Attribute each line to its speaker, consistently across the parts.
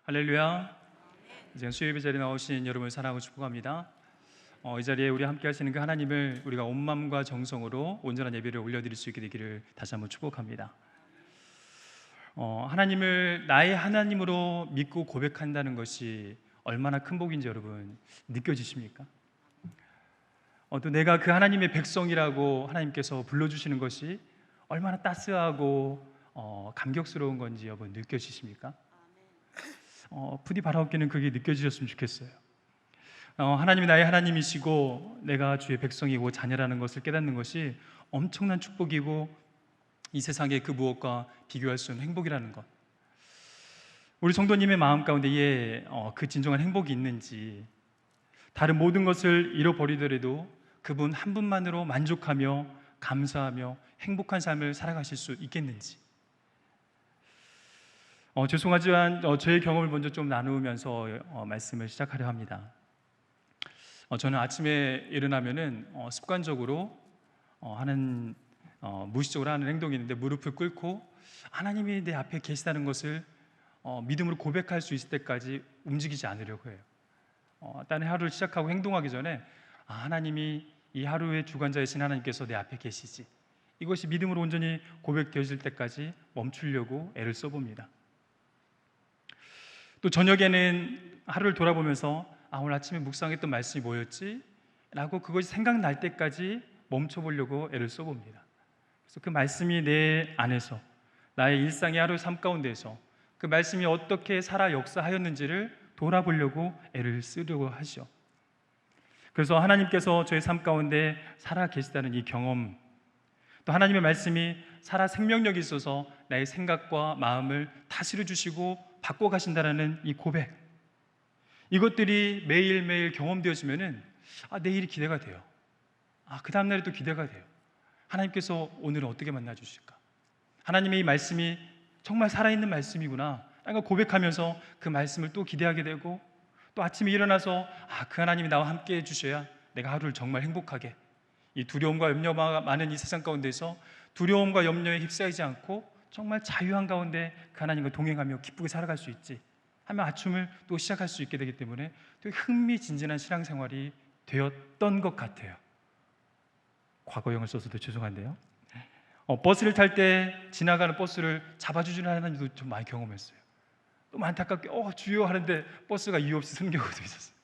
Speaker 1: 할렐루야. 이제 수요예배 자리에 나오신 여러분을 사랑하고 축복합니다. 이 자리에 우리 함께 하시는 그 하나님을 우리가 온 마음과 정성으로 온전한 예배를 올려드릴 수 있게 되기를 다시 한번 축복합니다. 하나님을 나의 하나님으로 믿고 고백한다는 것이 얼마나 큰 복인지 여러분 느껴지십니까? 또 내가 그 하나님의 백성이라고 하나님께서 불러주시는 것이 얼마나 따스하고 감격스러운 건지 여러분 느껴지십니까? 부디 바라옵기는 그게 느껴지셨으면 좋겠어요. 하나님이 나의 하나님이시고 내가 주의 백성이고 자녀라는 것을 깨닫는 것이 엄청난 축복이고 이 세상의 그 무엇과 비교할 수 없는 행복이라는 것. 우리 성도님의 마음 가운데에 그 진정한 행복이 있는지, 다른 모든 것을 잃어버리더라도 그분 한 분만으로 만족하며 감사하며 행복한 삶을 살아가실 수 있겠는지. 죄송하지만 저의 경험을 먼저 좀 나누면서 말씀을 시작하려 합니다. 저는 아침에 일어나면은 습관적으로 무의식적으로 하는 행동이 있는데, 무릎을 꿇고 하나님이 내 앞에 계시다는 것을 믿음으로 고백할 수 있을 때까지 움직이지 않으려고 해요. 다른 하루를 시작하고 행동하기 전에 하나님이 이 하루의 주관자이신 하나님께서 내 앞에 계시지, 이것이 믿음으로 온전히 고백되어질 때까지 멈추려고 애를 써봅니다. 또 저녁에는 하루를 돌아보면서 오늘 아침에 묵상했던 말씀이 뭐였지? 라고 그것이 생각날 때까지 멈춰보려고 애를 써봅니다. 그래서 그 말씀이 내 안에서, 나의 일상의 하루 삶 가운데에서 그 말씀이 어떻게 살아 역사하였는지를 돌아보려고 애를 쓰려고 하죠. 그래서 하나님께서 저의 삶 가운데 살아 계시다는 이 경험, 또 하나님의 말씀이 살아 생명력이 있어서 나의 생각과 마음을 다스려 주시고 바꿔가신다는 이 고백, 이것들이 매일매일 경험되어지면은 내일이 기대가 돼요. 그 다음날이 또 기대가 돼요. 하나님께서 오늘은 어떻게 만나주실까? 하나님의 이 말씀이 정말 살아있는 말씀이구나, 그러니까 고백하면서 그 말씀을 또 기대하게 되고, 또 아침에 일어나서 그 하나님이 나와 함께 해주셔야 내가 하루를 정말 행복하게, 이 두려움과 염려가 많은 이 세상 가운데서 두려움과 염려에 휩싸이지 않고 정말 자유한 가운데 그 하나님과 동행하며 기쁘게 살아갈 수 있지 하며 아침을 또 시작할 수 있게 되기 때문에 되게 흥미진진한 신앙생활이 되었던 것 같아요. 과거형을 써서도 죄송한데요. 버스를 탈 때 지나가는 버스를 잡아주시는 하나님도 좀 많이 경험했어요. 너무 안타깝게 주여 하는데 버스가 이유 없이 서는 경우도 있었어요.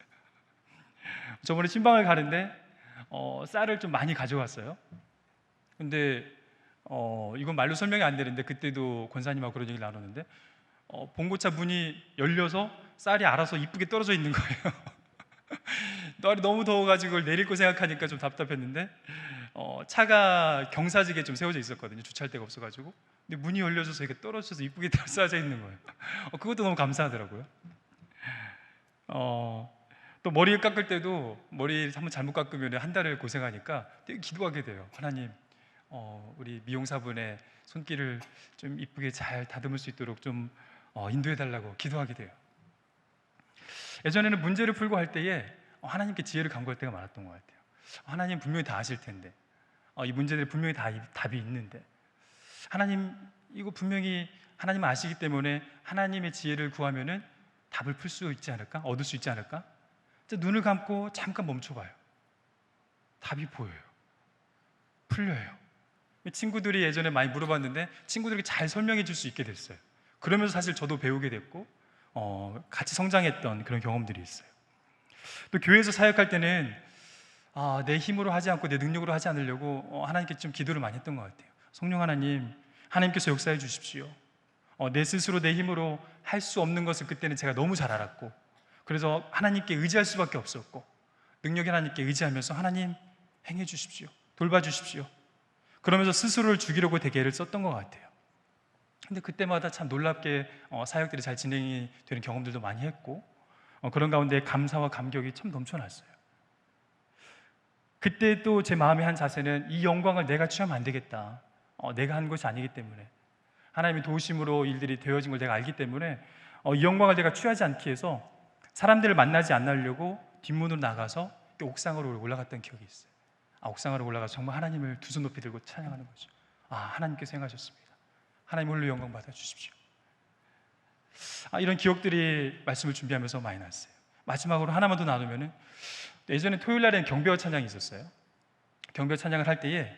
Speaker 1: 저번에 신방을 가는데 쌀을 좀 많이 가져왔어요. 근데 이건 말로 설명이 안 되는데, 그때도 권사님하고 그런 얘기를 나눴는데 봉고차 문이 열려서 쌀이 알아서 이쁘게 떨어져 있는 거예요. 날이 너무 더워가지고 그걸 내릴 거 생각하니까 좀 답답했는데, 차가 경사지게 좀 세워져 있었거든요. 주차할 데가 없어가지고. 근데 문이 열려져서 이렇게 떨어져서 이쁘게 쌓여져 있는 거예요. 그것도 너무 감사하더라고요. 또 머리를 깎을 때도 머리를 한번 잘못 깎으면 한 달을 고생하니까 되게 기도하게 돼요. 하나님, 우리 미용사분의 손길을 좀 이쁘게 잘 다듬을 수 있도록 좀 인도해달라고 기도하게 돼요. 예전에는 문제를 풀고 할 때에 하나님께 지혜를 간구할 때가 많았던 것 같아요. 하나님 분명히 다 아실 텐데, 이 문제들이 분명히 다 답이 있는데, 하나님 이거 분명히 하나님 아시기 때문에 하나님의 지혜를 구하면은 답을 풀 수 있지 않을까? 얻을 수 있지 않을까? 눈을 감고 잠깐 멈춰봐요. 답이 보여요. 풀려요. 친구들이 예전에 많이 물어봤는데 친구들에게 잘 설명해 줄 수 있게 됐어요. 그러면서 사실 저도 배우게 됐고 같이 성장했던 그런 경험들이 있어요. 또 교회에서 사역할 때는 내 힘으로 하지 않고 내 능력으로 하지 않으려고 하나님께 좀 기도를 많이 했던 것 같아요. 성령 하나님, 하나님께서 역사해 주십시오. 내 스스로 내 힘으로 할 수 없는 것을 그때는 제가 너무 잘 알았고, 그래서 하나님께 의지할 수밖에 없었고, 능력이 하나님께 의지하면서 하나님 행해 주십시오, 돌봐주십시오, 그러면서 스스로를 죽이려고 되게 애를 썼던 것 같아요. 근데 그때마다 참 놀랍게 사역들이 잘 진행이 되는 경험들도 많이 했고, 그런 가운데 감사와 감격이 참 넘쳐났어요. 그때 또 제 마음의 한 자세는 이 영광을 내가 취하면 안 되겠다. 내가 한 것이 아니기 때문에, 하나님의 도우심으로 일들이 되어진 걸 내가 알기 때문에 이 영광을 내가 취하지 않기 위해서 사람들을 만나지 않으려고 뒷문으로 나가서 옥상으로 올라갔던 기억이 있어요. 옥상으로 올라가서 정말 하나님을 두 손 높이 들고 찬양하는 거죠. 하나님께서 행하셨습니다. 하나님 홀로 영광 받아주십시오. 이런 기억들이 말씀을 준비하면서 많이 났어요. 마지막으로 하나만 더 나누면은, 예전에 토요일 날에는 경배와 찬양이 있었어요. 경배 찬양을 할 때에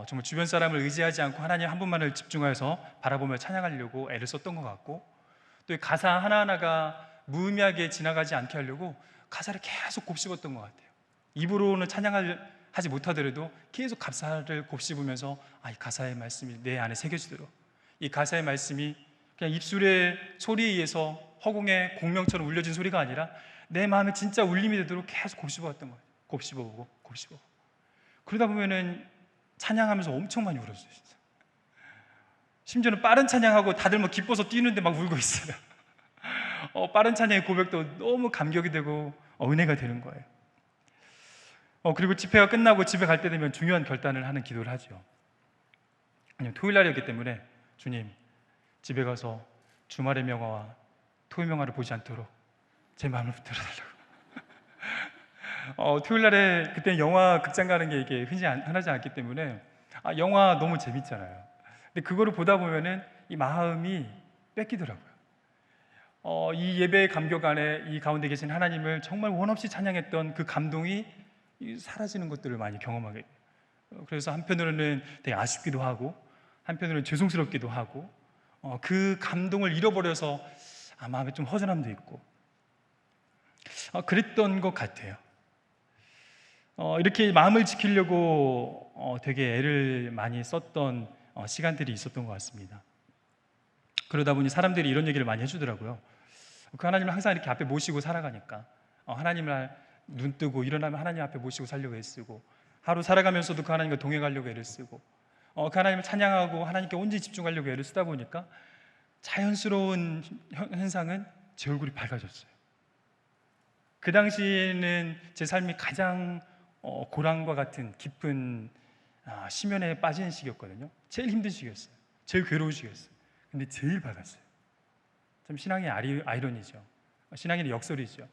Speaker 1: 정말 주변 사람을 의지하지 않고 하나님 한 분만을 집중해서 바라보며 찬양하려고 애를 썼던 것 같고, 또 이 가사 하나하나가 무의미하게 지나가지 않게 하려고 가사를 계속 곱씹었던 것 같아요. 입으로는 찬양을 하지 못하더라도 계속 가사를 곱씹으면서 이 가사의 말씀이 내 안에 새겨지도록, 이 가사의 말씀이 그냥 입술의 소리에 의해서 허공의 공명처럼 울려진 소리가 아니라 내 마음에 진짜 울림이 되도록 계속 곱씹어왔던 거예요. 곱씹어보고 곱씹어보고. 그러다 보면은 찬양하면서 엄청 많이 울었어요, 진짜. 심지어는 빠른 찬양하고 다들 막 기뻐서 뛰는데 막 울고 있어요. 빠른 찬양의 고백도 너무 감격이 되고 은혜가 되는 거예요. 그리고 집회가 끝나고 집에 갈 때 되면 중요한 결단을 하는 기도를 하죠. 토요일 날이었기 때문에, 주님, 집에 가서 주말의 명화와 토요일 명화를 보지 않도록 제 마음을 붙들어달라고. 토요일 날에, 그때는 영화 극장 가는 게 이게 흔하지 않기 때문에 영화 너무 재밌잖아요. 근데 그거를 보다 보면은 이 마음이 뺏기더라고요. 이 예배의 감격 안에 이 가운데 계신 하나님을 정말 원없이 찬양했던 그 감동이 사라지는 것들을 많이 경험하게 돼요. 그래서 한편으로는 되게 아쉽기도 하고, 한편으로는 죄송스럽기도 하고, 그 감동을 잃어버려서 마음에 좀 허전함도 있고, 그랬던 것 같아요. 이렇게 마음을 지키려고 되게 애를 많이 썼던 시간들이 있었던 것 같습니다. 그러다 보니 사람들이 이런 얘기를 많이 해주더라고요. 그 하나님을 항상 이렇게 앞에 모시고 살아가니까, 하나님을 눈 뜨고 일어나면 하나님 앞에 모시고 살려고 애쓰고, 하루 살아가면서도 그 하나님과 동행하려고 애를 쓰고, 그 하나님을 찬양하고 하나님께 온전히 집중하려고 애를 쓰다 보니까 자연스러운 현상은 제 얼굴이 밝아졌어요. 그 당시에는 제 삶이 가장 고난과 같은 깊은 심연에 빠지는 시기였거든요. 제일 힘든 시기였어요. 제일 괴로운 시기였어요. 근데 제일 밝았어요. 참 신앙의 아이러니죠. 신앙의 역설이죠.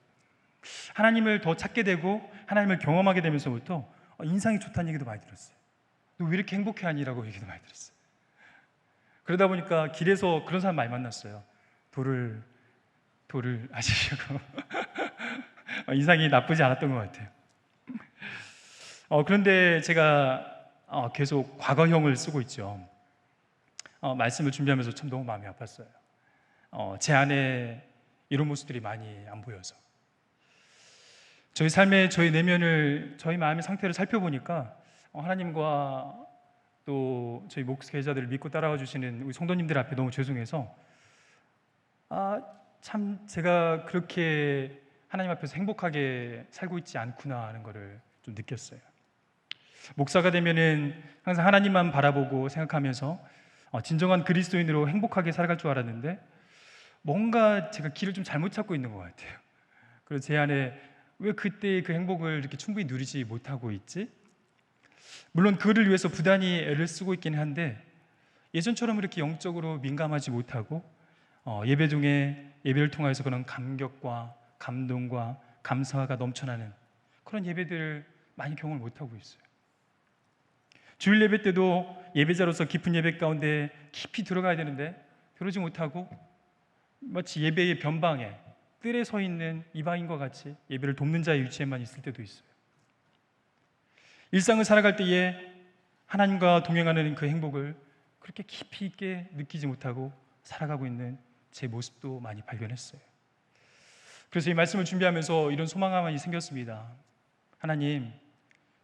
Speaker 1: 하나님을 더 찾게 되고 하나님을 경험하게 되면서부터 인상이 좋다는 얘기도 많이 들었어요. 너 왜 이렇게 행복해하니라고 얘기도 많이 들었어요. 그러다 보니까 길에서 그런 사람 많이 만났어요. 돌을 아시려고. 인상이 나쁘지 않았던 것 같아요. 그런데 제가 계속 과거형을 쓰고 있죠. 말씀을 준비하면서 참 너무 마음이 아팠어요. 제 안에 이런 모습들이 많이 안 보여서, 저희 삶의 저희 내면을, 저희 마음의 상태를 살펴보니까 하나님과 또 저희 목회자들을 믿고 따라와 주시는 우리 성도님들 앞에 너무 죄송해서 참 제가 그렇게 하나님 앞에서 행복하게 살고 있지 않구나 하는 것을 좀 느꼈어요. 목사가 되면은 항상 하나님만 바라보고 생각하면서 진정한 그리스도인으로 행복하게 살아갈 줄 알았는데, 뭔가 제가 길을 좀 잘못 찾고 있는 것 같아요. 그래서 제 안에 왜 그때 그 행복을 이렇게 충분히 누리지 못하고 있지? 물론 그를 위해서 부단히 애를 쓰고 있긴 한데, 예전처럼 이렇게 영적으로 민감하지 못하고 예배 중에 예배를 통해서 그런 감격과 감동과 감사가 넘쳐나는 그런 예배들을 많이 경험을 못하고 있어요. 주일 예배 때도 예배자로서 깊은 예배 가운데 깊이 들어가야 되는데 그러지 못하고 마치 예배의 변방에 뜰에 서 있는 이방인과 같이 예배를 돕는 자의 위치에만 있을 때도 있어요. 일상을 살아갈 때에 하나님과 동행하는 그 행복을 그렇게 깊이 있게 느끼지 못하고 살아가고 있는 제 모습도 많이 발견했어요. 그래서 이 말씀을 준비하면서 이런 소망이 생겼습니다. 하나님,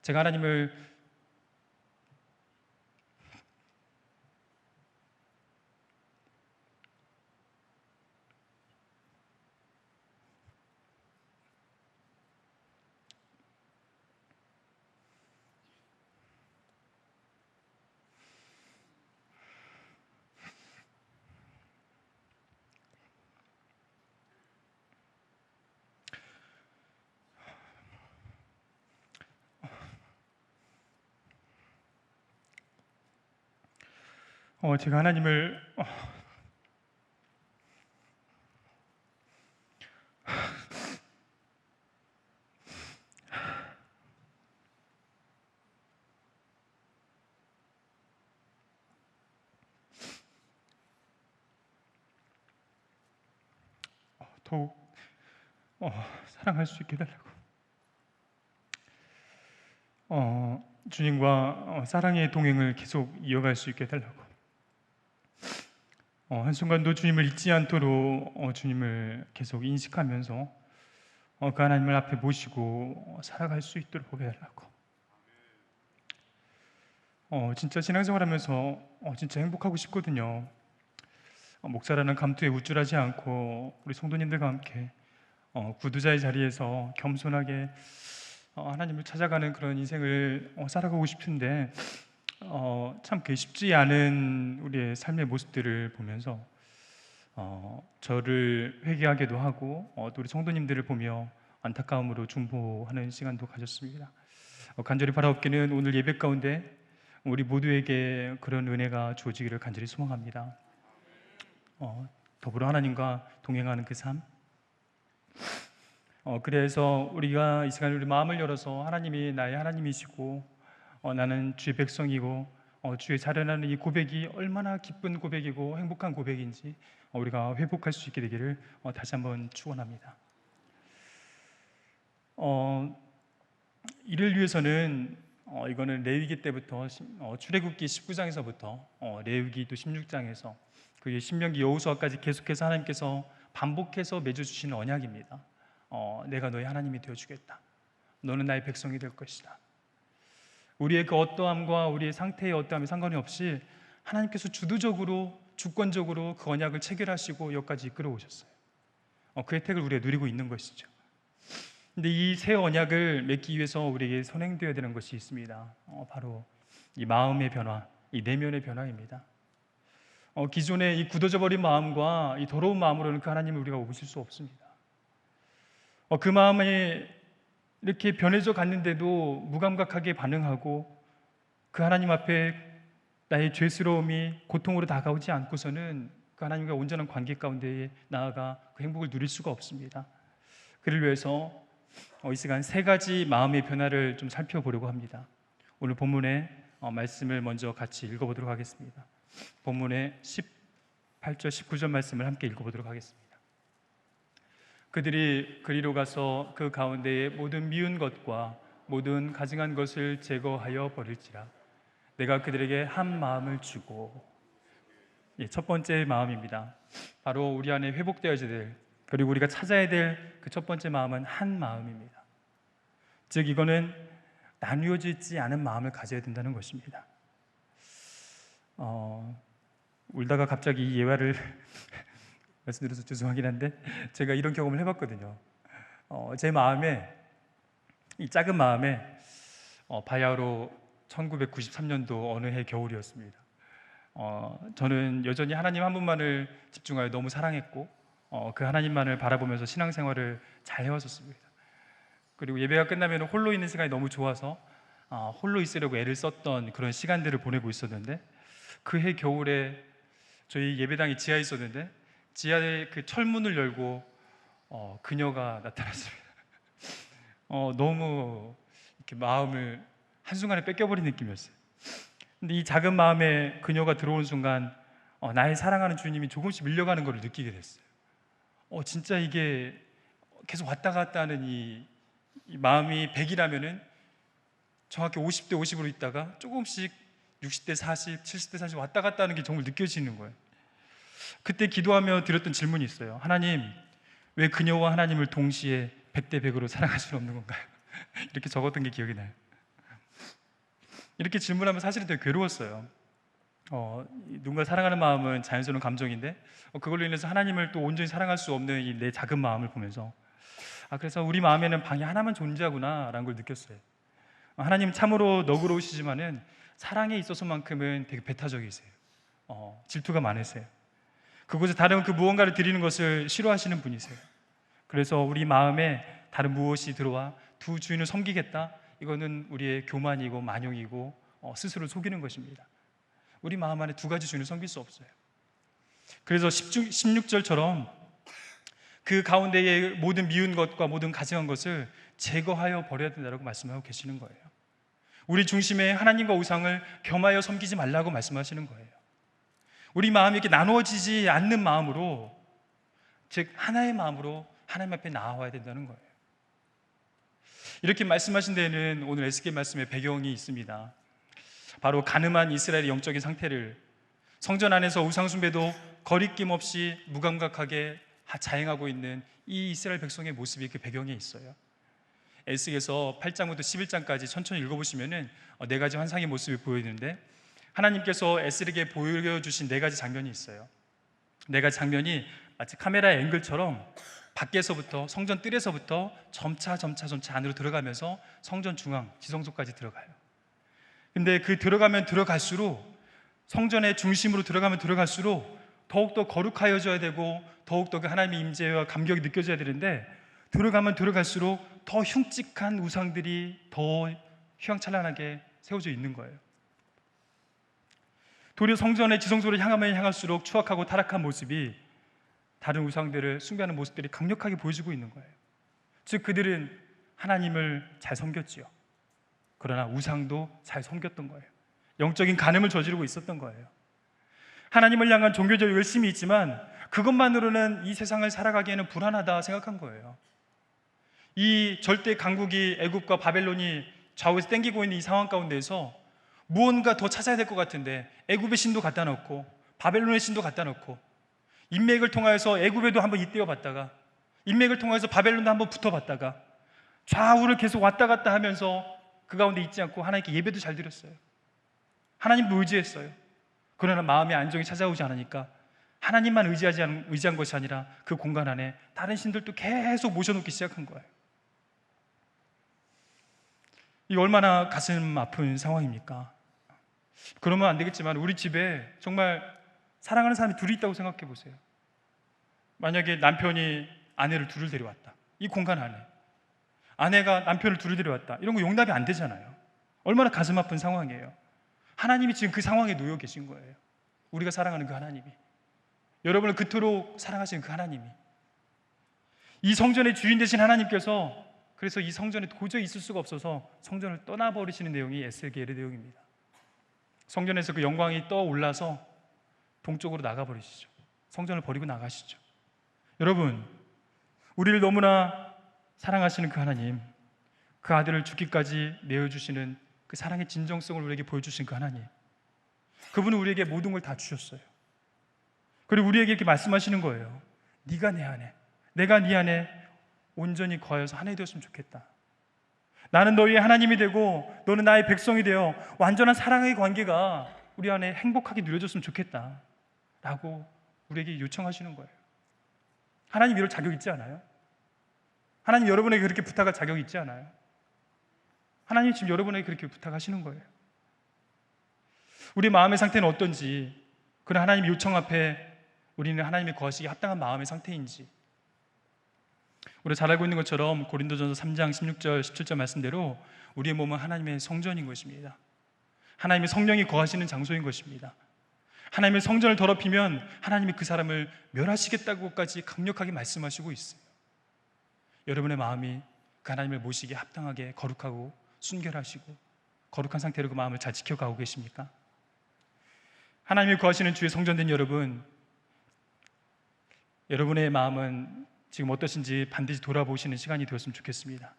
Speaker 1: 제가 하나님을 제가 하나님을 더욱 사랑할 수 있게 해달라고, 주님과 사랑의 동행을 계속 이어갈 수 있게 해달라고, 한순간도 주님을 잊지 않도록 주님을 계속 인식하면서 그 하나님을 앞에 모시고 살아갈 수 있도록 해달라고. 진짜 신앙생활하면서 진짜 행복하고 싶거든요. 목사라는 감투에 우쭐하지 않고 우리 성도님들과 함께 구두자의 자리에서 겸손하게 하나님을 찾아가는 그런 인생을 살아가고 싶은데 참 그게 쉽지 않은 우리의 삶의 모습들을 보면서 저를 회개하게도 하고 또 우리 성도님들을 보며 안타까움으로 중보하는 시간도 가졌습니다. 간절히 바라옵기는 오늘 예배 가운데 우리 모두에게 그런 은혜가 주어지기를 간절히 소망합니다. 더불어 하나님과 동행하는 그 삶, 그래서 우리가 이 시간에 우리 마음을 열어서 하나님이 나의 하나님이시고 나는 주의 백성이고 주의 자라나는 이 고백이 얼마나 기쁜 고백이고 행복한 고백인지 우리가 회복할 수 있게 되기를 다시 한번 축원합니다. 이를 위해서는 이거는 레위기 때부터 출애굽기 19장에서부터 레위기도 16장에서 그 신명기 여호수아까지 계속해서 하나님께서 반복해서 맺어주시는 언약입니다. 내가 너의 하나님이 되어주겠다. 너는 나의 백성이 될 것이다. 우리의 그 어떠함과 우리의 상태의 어떠함에 상관이 없이 하나님께서 주도적으로 주권적으로 그 언약을 체결하시고 여기까지 이끌어 오셨어요. 그 혜택을 우리가 누리고 있는 것이죠. 근데 이 새 언약을 맺기 위해서 우리에게 선행되어야 되는 것이 있습니다. 바로 이 마음의 변화, 이 내면의 변화입니다. 기존의 이 굳어져 버린 마음과 이 더러운 마음으로는 그 하나님을 우리가 오실 수 없습니다. 그 마음이 이렇게 변해져 갔는데도 무감각하게 반응하고 그 하나님 앞에 나의 죄스러움이 고통으로 다가오지 않고서는 그 하나님과 온전한 관계 가운데 나아가 그 행복을 누릴 수가 없습니다. 그를 위해서 이 시간 세 가지 마음의 변화를 좀 살펴보려고 합니다. 오늘 본문의 말씀을 먼저 같이 읽어보도록 하겠습니다. 본문의 18절 19절 말씀을 함께 읽어보도록 하겠습니다. 그들이 그리로 가서 그 가운데에 모든 미운 것과 모든 가증한 것을 제거하여 버릴지라. 내가 그들에게 한 마음을 주고. 첫 번째 마음입니다. 바로 우리 안에 회복되어야 될, 그리고 우리가 찾아야 될 그 첫 번째 마음은 한 마음입니다. 즉 이거는 나뉘어지지 않은 마음을 가져야 된다는 것입니다. 울다가 갑자기 이 예화를 말씀드려서 죄송하긴 한데 제가 이런 경험을 해봤거든요. 제 마음에, 이 작은 마음에 바야흐로 1993년도 어느 해 겨울이었습니다. 저는 여전히 하나님 한 분만을 집중하여 너무 사랑했고 그 하나님만을 바라보면서 신앙생활을 잘 해왔었습니다. 그리고 예배가 끝나면 홀로 있는 시간이 너무 좋아서 홀로 있으려고 애를 썼던 그런 시간들을 보내고 있었는데, 그 해 겨울에 저희 예배당이 지하에 있었는데 지하에 그 철문을 열고 그녀가 나타났습니다. 너무 이렇게 마음을 한순간에 뺏겨버린 느낌이었어요. 근데 이 작은 마음에 그녀가 들어오는 순간 나의 사랑하는 주님이 조금씩 밀려가는 것을 느끼게 됐어요. 진짜 이게 계속 왔다 갔다 하는 이 마음이 100이라면은 정확히 50대 50으로 있다가 조금씩 60대 40, 70대 40 왔다 갔다 하는 게 정말 느껴지는 거예요. 그때 기도하며 드렸던 질문이 있어요. 하나님, 왜 그녀와 하나님을 동시에 100대 100으로 사랑할 수는 없는 건가요? 이렇게 적었던 게 기억이 나요. 이렇게 질문하면 사실은 되게 괴로웠어요. 누군가 사랑하는 마음은 자연스러운 감정인데 그걸로 인해서 하나님을 또 온전히 사랑할 수 없는 이 내 작은 마음을 보면서 그래서 우리 마음에는 방이 하나만 존재하구나 라는 걸 느꼈어요. 하나님 참으로 너그러우시지만은 사랑에 있어서만큼은 되게 배타적이세요. 질투가 많으세요. 그곳에 다른 그 무언가를 드리는 것을 싫어하시는 분이세요. 그래서 우리 마음에 다른 무엇이 들어와 두 주인을 섬기겠다, 이거는 우리의 교만이고 만용이고 스스로 속이는 것입니다. 우리 마음 안에 두 가지 주인을 섬길 수 없어요. 그래서 16절처럼 그 가운데의 모든 미운 것과 모든 가증한 것을 제거하여 버려야 된다고 말씀하고 계시는 거예요. 우리 중심에 하나님과 우상을 겸하여 섬기지 말라고 말씀하시는 거예요. 우리 마음이 이렇게 나누어지지 않는 마음으로 즉 하나의 마음으로 하나님 앞에 나아와야 된다는 거예요. 이렇게 말씀하신 데에는 오늘 에스겔 말씀의 배경이 있습니다. 바로 가늠한 이스라엘의 영적인 상태를 성전 안에서 우상숭배도 거리낌 없이 무감각하게 자행하고 있는 이 이스라엘 백성의 모습이 그 배경에 있어요. 에스겔서 8장부터 11장까지 천천히 읽어보시면 네 가지 환상의 모습이 보이는데, 하나님께서 에스겔에게 보여주신 네 가지 장면이 있어요. 네 가지 장면이 마치 카메라의 앵글처럼 밖에서부터, 성전 뜰에서부터 점차 안으로 들어가면서 성전 중앙 지성소까지 들어가요. 근데 그 들어갈수록, 성전의 중심으로 들어갈수록 더욱더 거룩하여져야 되고 더욱더 그 하나님의 임재와 감격이 느껴져야 되는데, 들어갈수록 더 흉측한 우상들이 더 휘황찬란하게 세워져 있는 거예요. 도리어 성전의 지성소를 향하면 향할수록 추악하고 타락한 모습이, 다른 우상들을 숭배하는 모습들이 강력하게 보여지고 있는 거예요. 즉 그들은 하나님을 잘 섬겼지요. 그러나 우상도 잘 섬겼던 거예요. 영적인 간음을 저지르고 있었던 거예요. 하나님을 향한 종교적 열심이 있지만 그것만으로는 이 세상을 살아가기에는 불안하다 생각한 거예요. 이 절대 강국이 애굽과 바벨론이 좌우에서 땡기고 있는 이 상황 가운데에서 무언가 더 찾아야 될 것 같은데, 애굽의 신도 갖다 놓고 바벨론의 신도 갖다 놓고, 인맥을 통하여서 애굽에도 한번 잇대어 봤다가 인맥을 통해서 바벨론도 한번 붙어봤다가 좌우를 계속 왔다 갔다 하면서 그 가운데 있지 않고 하나님께 예배도 잘 드렸어요. 하나님도 의지했어요. 그러나 마음의 안정이 찾아오지 않으니까 하나님만 의지한 것이 아니라 그 공간 안에 다른 신들도 계속 모셔놓기 시작한 거예요. 이 얼마나 가슴 아픈 상황입니까? 그러면 안 되겠지만 우리 집에 정말 사랑하는 사람이 둘이 있다고 생각해 보세요. 만약에 남편이 아내를 둘을 데려왔다, 이 공간 안에 아내가 남편을 둘을 데려왔다, 이런 거 용납이 안 되잖아요. 얼마나 가슴 아픈 상황이에요. 하나님이 지금 그 상황에 놓여 계신 거예요. 우리가 사랑하는 그 하나님이, 여러분을 그토록 사랑하시는 그 하나님이, 이 성전의 주인 되신 하나님께서, 그래서 이 성전에 도저히 있을 수가 없어서 성전을 떠나버리시는 내용이 에스겔의 내용입니다. 성전에서 그 영광이 떠올라서 동쪽으로 나가버리시죠. 성전을 버리고 나가시죠. 여러분, 우리를 너무나 사랑하시는 그 하나님, 그 아들을 죽기까지 내어주시는 그 사랑의 진정성을 우리에게 보여주신 그 하나님, 그분은 우리에게 모든 걸 다 주셨어요. 그리고 우리에게 이렇게 말씀하시는 거예요. 네가 내 안에, 내가 네 안에 온전히 거하여서 하나가 되었으면 좋겠다. 나는 너희의 하나님이 되고 너는 나의 백성이 되어 완전한 사랑의 관계가 우리 안에 행복하게 누려졌으면 좋겠다 라고 우리에게 요청하시는 거예요. 하나님 이럴 자격 있지 않아요? 하나님 여러분에게 그렇게 부탁할 자격이 있지 않아요? 하나님 지금 여러분에게 그렇게 부탁하시는 거예요. 우리 마음의 상태는 어떤지, 그런 하나님의 요청 앞에 우리는 하나님의 거하시기에 합당한 마음의 상태인지, 우리가 잘 알고 있는 것처럼 고린도전서 3장 16절 17절 말씀대로 우리의 몸은 하나님의 성전인 것입니다. 하나님의 성령이 거하시는 장소인 것입니다. 하나님의 성전을 더럽히면 하나님이 그 사람을 멸하시겠다고까지 강력하게 말씀하시고 있어요. 여러분의 마음이 그 하나님을 모시기에 합당하게 거룩하고 순결하시고 거룩한 상태로 그 마음을 잘 지켜가고 계십니까? 하나님이 거하시는 주의 성전된 여러분, 여러분의 마음은 지금 어떠신지 반드시 돌아보시는 시간이 되었으면 좋겠습니다.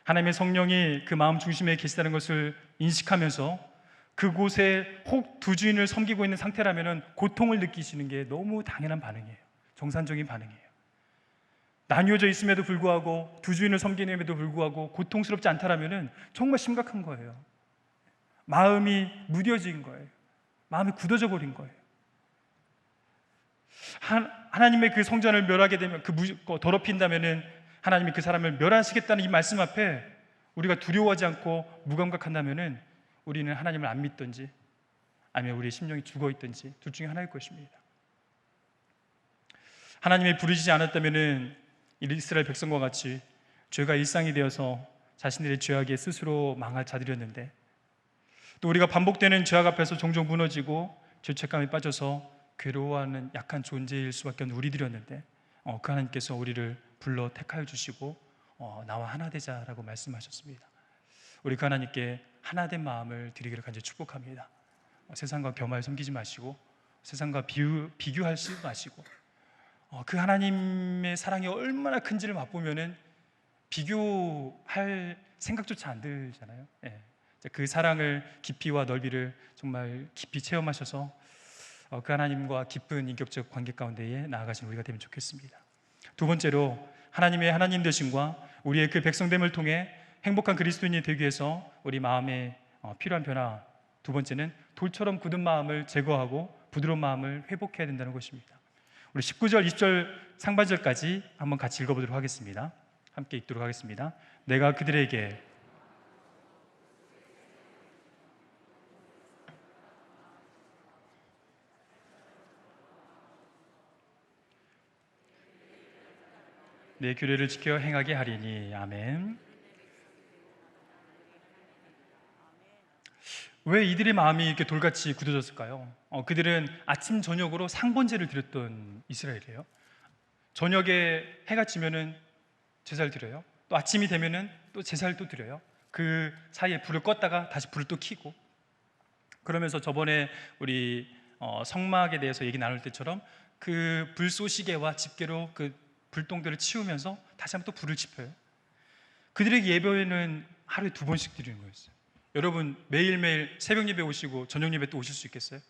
Speaker 1: 하나님의 성령이 그 마음 중심에 계시다는 것을 인식하면서 그곳에 혹 두 주인을 섬기고 있는 상태라면 고통을 느끼시는 게 너무 당연한 반응이에요. 정상적인 반응이에요. 나뉘어져 있음에도 불구하고 두 주인을 섬기는에도 불구하고 고통스럽지 않다라면 정말 심각한 거예요. 마음이 무뎌진 거예요. 마음이 굳어져 버린 거예요. 하나님의 그 성전을 멸하게 되면, 더럽힌다면은 하나님이 그 사람을 멸하시겠다는 이 말씀 앞에 우리가 두려워하지 않고 무감각한다면은 우리는 하나님을 안 믿든지 아니면 우리의 심령이 죽어 있든지 둘 중에 하나일 것입니다. 하나님이 부르시지 않았다면은 이스라엘 백성과 같이 죄가 일상이 되어서 자신들의 죄악에 스스로 망할 자들이었는데, 또 우리가 반복되는 죄악 앞에서 종종 무너지고 죄책감에 빠져서 괴로워하는 약한 존재일 수밖에 없는 우리들이었는데, 그 하나님께서 우리를 불러 택하여 주시고 나와 하나 되자라고 말씀하셨습니다. 우리 그 하나님께 하나된 마음을 드리기를 간절히 축복합니다. 세상과 겸하여 섬기지 마시고 세상과 비교하지 마시고 그 하나님의 사랑이 얼마나 큰지를 맛보면은 비교할 생각조차 안 들잖아요. 예. 그 사랑을 깊이와 넓이를 정말 깊이 체험하셔서 그 하나님과 깊은 인격적 관계 가운데에 나아가신 우리가 되면 좋겠습니다. 두 번째로 하나님의 하나님 되심과 우리의 그 백성됨을 통해 행복한 그리스도인이 되기 위해서 우리 마음에 필요한 변화, 두 번째는 돌처럼 굳은 마음을 제거하고 부드러운 마음을 회복해야 된다는 것입니다. 우리 19절, 20절 상반절까지 한번 같이 읽어보도록 하겠습니다. 함께 읽도록 하겠습니다. 내가 그들에게 내 규례를 지켜 행하게 하리니. 아멘. 왜 이들의 마음이 이렇게 돌같이 굳어졌을까요? 그들은 아침 저녁으로 상번제를 드렸던 이스라엘이에요. 저녁에 해가 지면은 제사를 드려요. 또 아침이 되면은 또 제사를 또 드려요. 그 사이에 불을 껐다가 다시 불을 또 켜고, 그러면서 저번에 우리 성막에 대해서 얘기 나눌 때처럼 그 불쏘시개와 집게로 그 불똥들을 치우면서 다시 한번 또 불을 지펴요. 그들의 예배는 하루에 2번씩 드리는 거였어요. 여러분 매일매일 새벽 예배 오시고 저녁 예배 또 오실 수 있겠어요?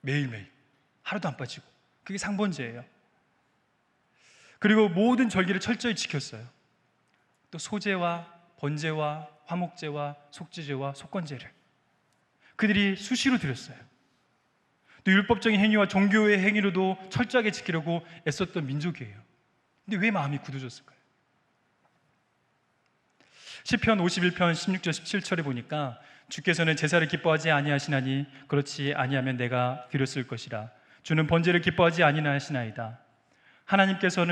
Speaker 1: 매일매일 하루도 안 빠지고, 그게 상번제예요. 그리고 모든 절기를 철저히 지켰어요. 또 소제와 번제와 화목제와 속죄제와 속건제를 그들이 수시로 드렸어요. 또 율법적인 행위와 종교의 행위로도 철저하게 지키려고 애썼던 민족이에요. 근데 왜 마음이 굳어졌을까요? 시편 51편 16절 17절에 보니까 주께서는 제사를 기뻐하지 아니하시나니 그렇지 아니하면 내가 드렸을 것이라. 주는 번제를 기뻐하지 아니하시나이다. 하나님께서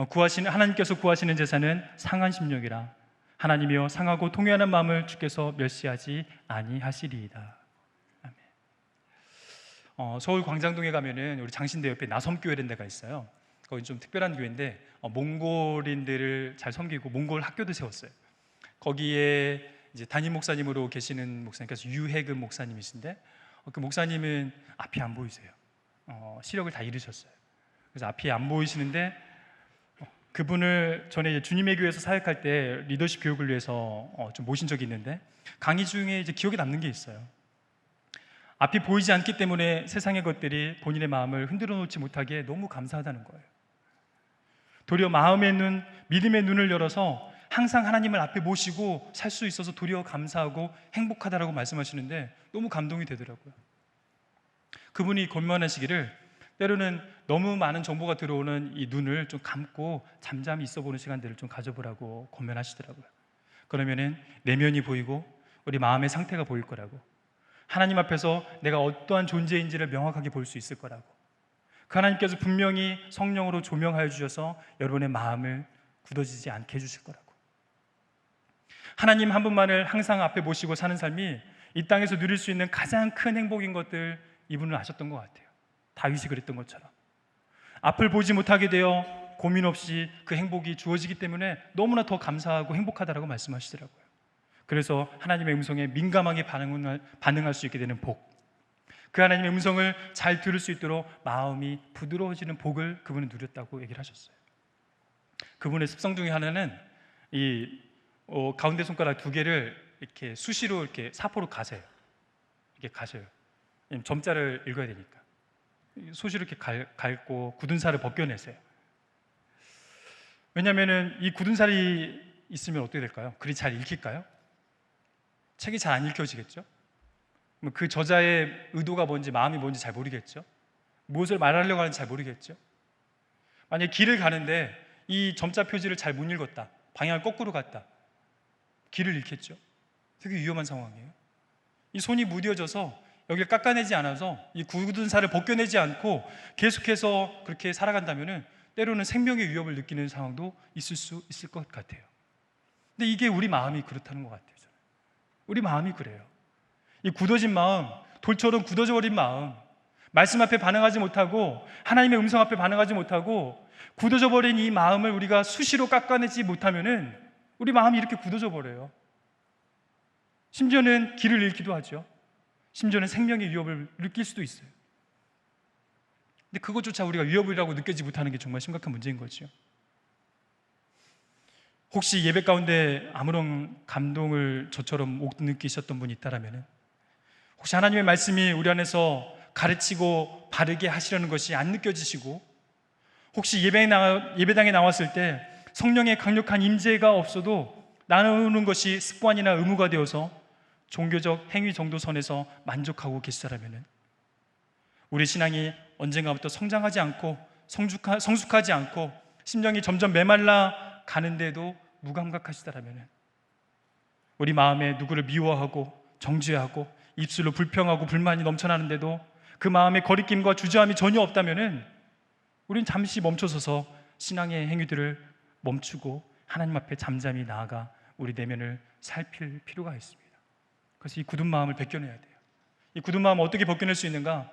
Speaker 1: 구하시는 제사는 상한 심령이라. 하나님이여 상하고 통회하는 마음을 주께서 멸시하지 아니하시리이다. 아멘. 서울 광장동에 가면은 우리 장신대 옆에 나섬교회라는 데가 있어요. 거기 좀 특별한 교회인데 몽골인들을 잘 섬기고 몽골 학교도 세웠어요. 거기에 이제 담임 목사님으로 계시는 목사님께서 유해금 목사님이신데, 그 목사님은 앞이 안 보이세요. 시력을 다 잃으셨어요. 그래서 앞이 안 보이시는데 그분을 전에 주님의 교회에서 사역할 때 리더십 교육을 위해서 좀 모신 적이 있는데, 강의 중에 이제 기억에 남는 게 있어요. 앞이 보이지 않기 때문에 세상의 것들이 본인의 마음을 흔들어 놓지 못하기에 너무 감사하다는 거예요. 도리어 마음의 눈, 믿음의 눈을 열어서 항상 하나님을 앞에 모시고 살 수 있어서 도리어 감사하고 행복하다라고 말씀하시는데 너무 감동이 되더라고요. 그분이 권면하시기를 때로는 너무 많은 정보가 들어오는 이 눈을 좀 감고 잠잠히 있어보는 시간들을 좀 가져보라고 권면하시더라고요. 그러면은 내면이 보이고 우리 마음의 상태가 보일 거라고, 하나님 앞에서 내가 어떠한 존재인지를 명확하게 볼 수 있을 거라고, 그 하나님께서 분명히 성령으로 조명하여 주셔서 여러분의 마음을 굳어지지 않게 해주실 거라고. 하나님 한 분만을 항상 앞에 모시고 사는 삶이 이 땅에서 누릴 수 있는 가장 큰 행복인 것들, 이분은 아셨던 것 같아요. 다윗이 그랬던 것처럼 앞을 보지 못하게 되어 고민 없이 그 행복이 주어지기 때문에 너무나 더 감사하고 행복하다라고 말씀하시더라고요. 그래서 하나님의 음성에 민감하게 반응할 수 있게 되는 복, 그 하나님의 음성을 잘 들을 수 있도록 마음이 부드러워지는 복을 그분은 누렸다고 얘기를 하셨어요. 그분의 습성 중에 하나는 이 가운데 손가락 2개를 이렇게 수시로 이렇게 사포로 가세요. 이렇게 가셔요. 점자를 읽어야 되니까 수시로 이렇게 갉고 굳은 살을 벗겨내세요. 왜냐하면 이 굳은 살이 있으면 어떻게 될까요? 글이 잘 읽힐까요? 책이 잘 안 읽혀지겠죠? 그 저자의 의도가 뭔지, 마음이 뭔지 잘 모르겠죠? 무엇을 말하려고 하는지 잘 모르겠죠? 만약에 길을 가는데 이 점자 표지를 잘 못 읽었다, 방향을 거꾸로 갔다, 길을 잃겠죠? 되게 위험한 상황이에요. 이 손이 무뎌져서 여기를 깎아내지 않아서 이 굳은 살을 벗겨내지 않고 계속해서 그렇게 살아간다면 때로는 생명의 위협을 느끼는 상황도 있을 수 있을 것 같아요. 근데 이게 우리 마음이 그렇다는 것 같아요. 저는. 우리 마음이 그래요. 이 굳어진 마음, 돌처럼 굳어져 버린 마음, 말씀 앞에 반응하지 못하고 하나님의 음성 앞에 반응하지 못하고 굳어져 버린 이 마음을 우리가 수시로 깎아내지 못하면 우리 마음이 이렇게 굳어져 버려요. 심지어는 길을 잃기도 하죠. 심지어는 생명의 위협을 느낄 수도 있어요. 근데 그것조차 우리가 위협이라고 느끼지 못하는 게 정말 심각한 문제인 거죠. 혹시 예배 가운데 아무런 감동을 저처럼 못 느끼셨던 분이 있다라면, 혹시 하나님의 말씀이 우리 안에서 가르치고 바르게 하시려는 것이 안 느껴지시고, 혹시 예배당에 나왔을 때 성령의 강력한 임재가 없어도 나누는 것이 습관이나 의무가 되어서 종교적 행위 정도 선에서 만족하고 계시다라면, 우리 신앙이 언젠가부터 성장하지 않고 성숙하지 않고 심령이 점점 메말라 가는데도 무감각하시다라면, 우리 마음에 누구를 미워하고 정죄하고 입술로 불평하고 불만이 넘쳐나는데도 그 마음에 거리낌과 주저함이 전혀 없다면, 우린 잠시 멈춰서서 신앙의 행위들을 멈추고 하나님 앞에 잠잠히 나아가 우리 내면을 살필 필요가 있습니다. 그래서 이 굳은 마음을 벗겨내야 돼요. 이 굳은 마음을 어떻게 벗겨낼 수 있는가?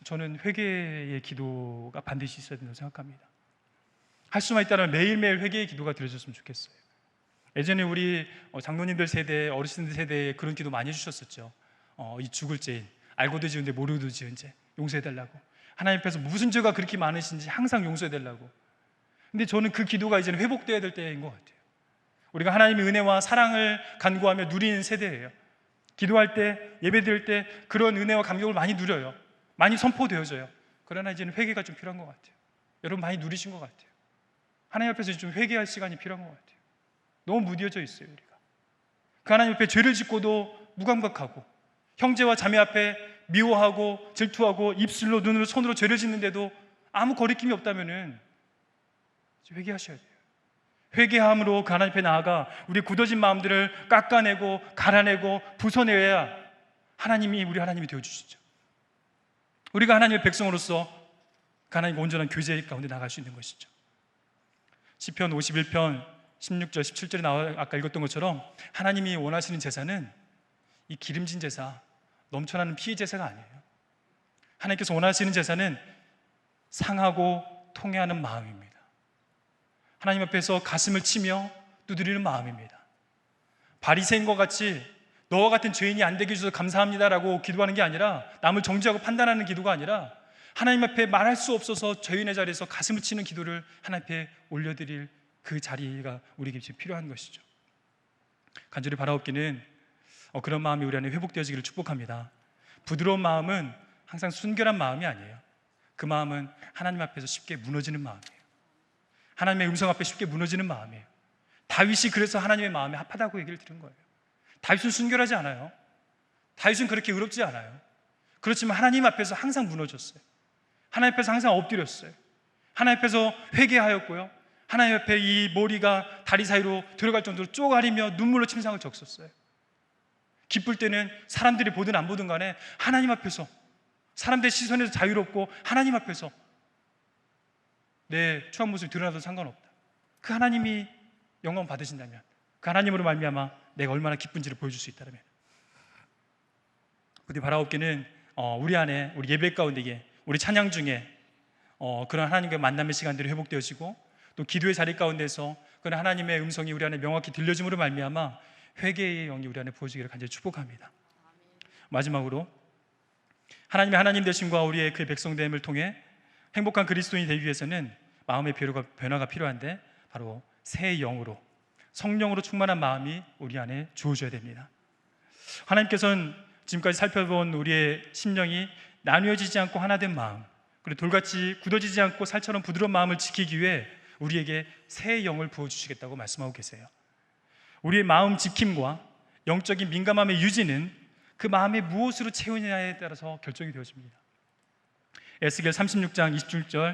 Speaker 1: 저는 회개의 기도가 반드시 있어야 된다고 생각합니다. 할 수만 있다면 매일매일 회개의 기도가 드려졌으면 좋겠어요. 예전에 우리 장로님들 세대, 어르신들 세대에 그런 기도 많이 해주셨었죠. 이 죽을 죄인, 알고도 지은 죄 모르고도 지은 죄 용서해달라고, 하나님 앞에서 무슨 죄가 그렇게 많으신지 항상 용서해달라고. 근데 저는 그 기도가 이제는 회복되어야 될 때인 것 같아요. 우리가 하나님의 은혜와 사랑을 간구하며 누리는 세대예요. 기도할 때, 예배드릴 때 그런 은혜와 감격을 많이 누려요. 많이 선포되어져요. 그러나 이제는 회개가 좀 필요한 것 같아요. 여러분 많이 누리신 것 같아요. 하나님 앞에서 좀 회개할 시간이 필요한 것 같아요. 너무 무뎌져 있어요, 우리가. 그 하나님 앞에 죄를 짓고도 무감각하고, 형제와 자매 앞에 미워하고 질투하고 입술로 눈으로 손으로 죄를 짓는데도 아무 거리낌이 없다면은 회개하셔야 돼요. 회개함으로 그 하나님 앞에 나아가 우리 굳어진 마음들을 깎아내고 갈아내고 부숴내야 하나님이 우리 하나님이 되어주시죠. 우리가 하나님의 백성으로서 그 하나님과 온전한 교제 가운데 나갈 수 있는 것이죠. 시편 51편 16절 17절에 나와 아까 읽었던 것처럼, 하나님이 원하시는 제사는 이 기름진 제사, 넘쳐나는 피의 제사가 아니에요. 하나님께서 원하시는 제사는 상하고 통회하는 마음입니다. 하나님 앞에서 가슴을 치며 두드리는 마음입니다. 바리새인과 같이 너와 같은 죄인이 안 되게 해주셔서 감사합니다라고 기도하는 게 아니라, 남을 정죄하고 판단하는 기도가 아니라, 하나님 앞에 말할 수 없어서 죄인의 자리에서 가슴을 치는 기도를 하나님 앞에 올려드릴 그 자리가 우리에게 지금 필요한 것이죠. 간절히 바라옵기는 그런 마음이 우리 안에 회복되어지기를 축복합니다. 부드러운 마음은 항상 순결한 마음이 아니에요. 그 마음은 하나님 앞에서 쉽게 무너지는 마음이에요. 하나님의 음성 앞에 쉽게 무너지는 마음이에요. 다윗이 그래서 하나님의 마음에 합하다고 얘기를 드린 거예요. 다윗은 순결하지 않아요. 다윗은 그렇게 의롭지 않아요. 그렇지만 하나님 앞에서 항상 무너졌어요. 하나님 앞에서 항상 엎드렸어요. 하나님 앞에서 회개하였고요, 하나님 앞에 이 머리가 다리 사이로 들어갈 정도로 쪼가리며 눈물로 침상을 적셨어요. 기쁠 때는 사람들이 보든 안 보든 간에 하나님 앞에서, 사람들의 시선에서 자유롭고 하나님 앞에서 내 추한 모습이 드러나도 상관없다. 그 하나님이 영광 받으신다면, 그 하나님으로 말미암아 내가 얼마나 기쁜지를 보여줄 수 있다면, 부디 바라옵기는 우리 안에, 우리 예배 가운데에, 우리 찬양 중에 그런 하나님과 만남의 시간들이 회복되어지고, 또 기도의 자리 가운데서 그런 하나님의 음성이 우리 안에 명확히 들려짐으로 말미암아 회개의 영이 우리 안에 부어지기를 간절히 축복합니다. 마지막으로, 하나님의 하나님 되심과 우리의 그의 백성됨을 통해 행복한 그리스도인이 되기 위해서는 마음의 변화가 필요한데, 바로 새 영으로, 성령으로 충만한 마음이 우리 안에 주어져야 됩니다. 하나님께서는 지금까지 살펴본 우리의 심령이 나뉘어지지 않고 하나된 마음, 그리고 돌같이 굳어지지 않고 살처럼 부드러운 마음을 지키기 위해 우리에게 새 영을 부어주시겠다고 말씀하고 계세요. 우리의 마음 지킴과 영적인 민감함의 유지는 그 마음에 무엇으로 채우느냐에 따라서 결정이 되어집니다. 에스겔 36장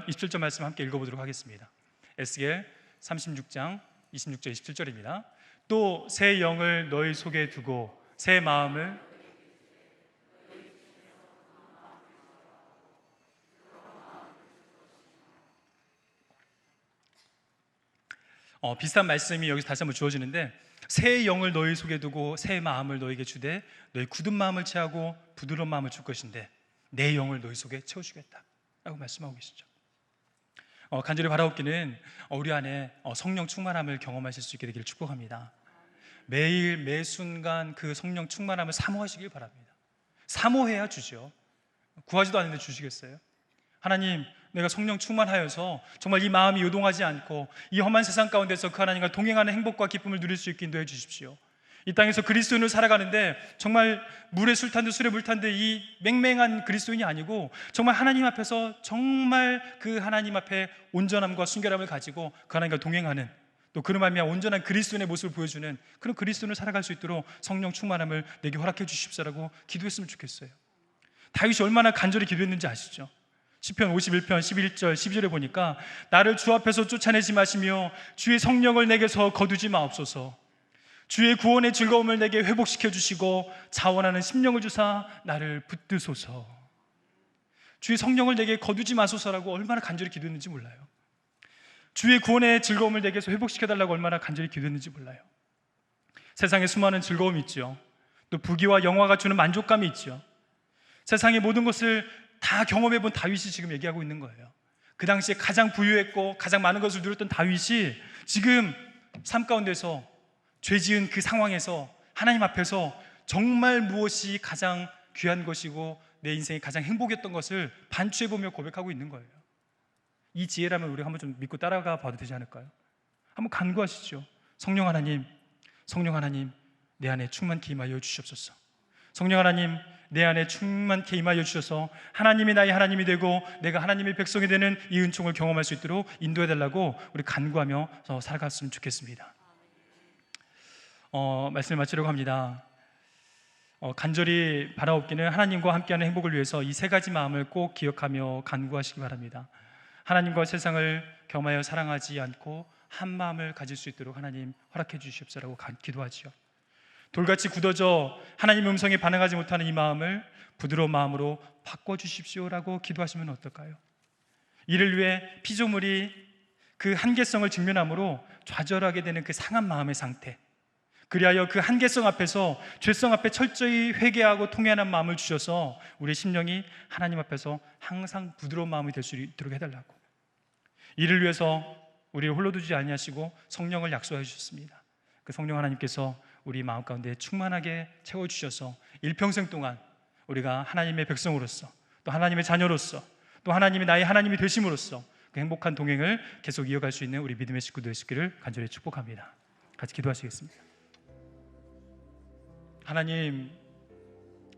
Speaker 1: 27절 말씀 함께 읽어보도록 하겠습니다. 에스겔 36장 26절 27절입니다. 또 새 영을 너희 속에 두고 새 마음을 비슷한 말씀이 여기서 다시 한번 주어지는데, 새 영을 너희 속에 두고 새 마음을 너희에게 주되 너희 굳은 마음을 취하고 부드러운 마음을 줄 것인데 내 영을 너희 속에 채워주겠다 라고 말씀하고 계시죠. 간절히 바라옵기는 우리 안에 성령 충만함을 경험하실 수 있게 되기를 축복합니다. 매일 매 순간 그 성령 충만함을 사모하시길 바랍니다. 사모해야 주죠. 구하지도 않는데 주시겠어요? 하나님, 내가 성령 충만하여서 정말 이 마음이 요동하지 않고 이 험한 세상 가운데서 그 하나님과 동행하는 행복과 기쁨을 누릴 수 있게 인도해 주십시오. 이 땅에서 그리스도인으로 살아가는데 정말 물에 술 탄 듯 술에 물 탄 듯 이 맹맹한 그리스도인이 아니고 정말 하나님 앞에서 정말 그 하나님 앞에 온전함과 순결함을 가지고 그 하나님과 동행하는, 또 그로 말미암아 온전한 그리스도인의 모습을 보여주는 그런 그리스도인으로 살아갈 수 있도록 성령 충만함을 내게 허락해 주십시오라고 기도했으면 좋겠어요. 다윗이 얼마나 간절히 기도했는지 아시죠? 시편 51편 11절 12절에 보니까 나를 주 앞에서 쫓아내지 마시며 주의 성령을 내게서 거두지 마옵소서. 주의 구원의 즐거움을 내게 회복시켜 주시고 자원하는 심령을 주사 나를 붙드소서. 주의 성령을 내게 거두지 마소서라고 얼마나 간절히 기도했는지 몰라요. 주의 구원의 즐거움을 내게서 회복시켜 달라고 얼마나 간절히 기도했는지 몰라요. 세상에 수많은 즐거움이 있죠. 또 부귀와 영화가 주는 만족감이 있죠. 세상의 모든 것을 다 경험해 본 다윗이 지금 얘기하고 있는 거예요. 그 당시에 가장 부유했고 가장 많은 것을 누렸던 다윗이 지금 삶 가운데서 죄 지은 그 상황에서 하나님 앞에서 정말 무엇이 가장 귀한 것이고 내 인생이 가장 행복했던 것을 반추해보며 고백하고 있는 거예요. 이 지혜라면 우리가 한번 좀 믿고 따라가 봐도 되지 않을까요? 한번 간구하시죠. 성령 하나님, 성령 하나님, 내 안에 충만케 임하여 주시옵소서. 성령 하나님, 내 안에 충만케 임하여 주셔서 하나님이 나의 하나님이 되고 내가 하나님의 백성이 되는 이 은총을 경험할 수 있도록 인도해 달라고 우리 간구하며 살아갔으면 좋겠습니다. 말씀을 마치려고 합니다. 간절히 바라옵기는 하나님과 함께하는 행복을 위해서 이 세 가지 마음을 꼭 기억하며 간구하시기 바랍니다. 하나님과 세상을 겸하여 사랑하지 않고 한 마음을 가질 수 있도록 하나님 허락해 주시옵소서라고 기도하지요. 돌같이 굳어져 하나님의 음성에 반응하지 못하는 이 마음을 부드러운 마음으로 바꿔주십시오라고 기도하시면 어떨까요? 이를 위해 피조물이 그 한계성을 직면함으로 좌절하게 되는 그 상한 마음의 상태, 그리하여 그 한계성 앞에서 죄성 앞에 철저히 회개하고 통회하는 마음을 주셔서 우리 심령이 하나님 앞에서 항상 부드러운 마음이 될 수 있도록 해달라고, 이를 위해서 우리를 홀로 두지 아니하시고 성령을 약속해 주셨습니다. 그 성령 하나님께서 우리 마음 가운데 충만하게 채워주셔서 일평생 동안 우리가 하나님의 백성으로서 또 하나님의 자녀로서 또 하나님이 나의 하나님이 되심으로써 그 행복한 동행을 계속 이어갈 수 있는 우리 믿음의 식구들 되시기를 간절히 축복합니다. 같이 기도하시겠습니다. 하나님,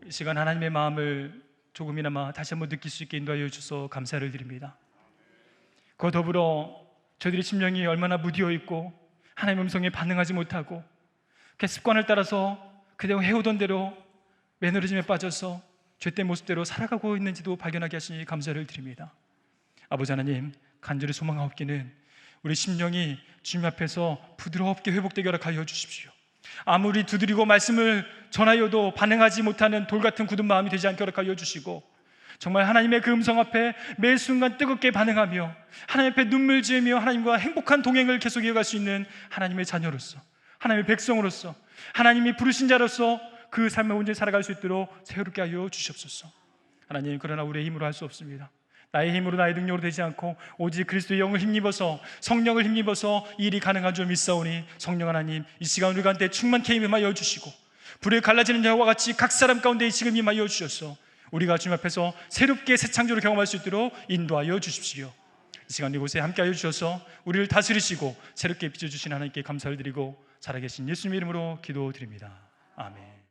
Speaker 1: 이 시간 하나님의 마음을 조금이나마 다시 한번 느낄 수 있게 인도하여 주셔서 감사를 드립니다. 그와 더불어 저희들의 심령이 얼마나 무디어 있고 하나님의 음성에 반응하지 못하고 그 습관을 따라서 그대로 해오던 대로 매너리즘에 빠져서 죄된 모습대로 살아가고 있는지도 발견하게 하시니 감사를 드립니다. 아버지 하나님, 간절히 소망하옵기는 우리 심령이 주님 앞에서 부드럽게 회복되게 허락하여 주십시오. 아무리 두드리고 말씀을 전하여도 반응하지 못하는 돌같은 굳은 마음이 되지 않게 허락하여 주시고 정말 하나님의 그 음성 앞에 매 순간 뜨겁게 반응하며 하나님 앞에 눈물 지으며 하나님과 행복한 동행을 계속 이어갈 수 있는 하나님의 자녀로서, 하나님의 백성으로서, 하나님이 부르신 자로서 그 삶을 온전히 살아갈 수 있도록 새롭게 하여 주시옵소서. 하나님, 그러나 우리의 힘으로 할 수 없습니다. 나의 힘으로 나의 능력으로 되지 않고 오직 그리스도의 영을 힘입어서 성령을 힘입어서 이 일이 가능한 줄 믿사오니 성령 하나님, 이 시간 우리 가운데 충만케 임하여 주시고 불에 갈라지는 자와 같이 각 사람 가운데 지금 임하여 주셔서 우리가 주님 앞에서 새롭게 새 창조를 경험할 수 있도록 인도하여 주십시오. 이 시간 이곳에 함께하여 주셔서 우리를 다스리시고 새롭게 빚어주신 하나님께 감사를 드리고 살아계신 예수님 이름으로 기도드립니다. 아멘.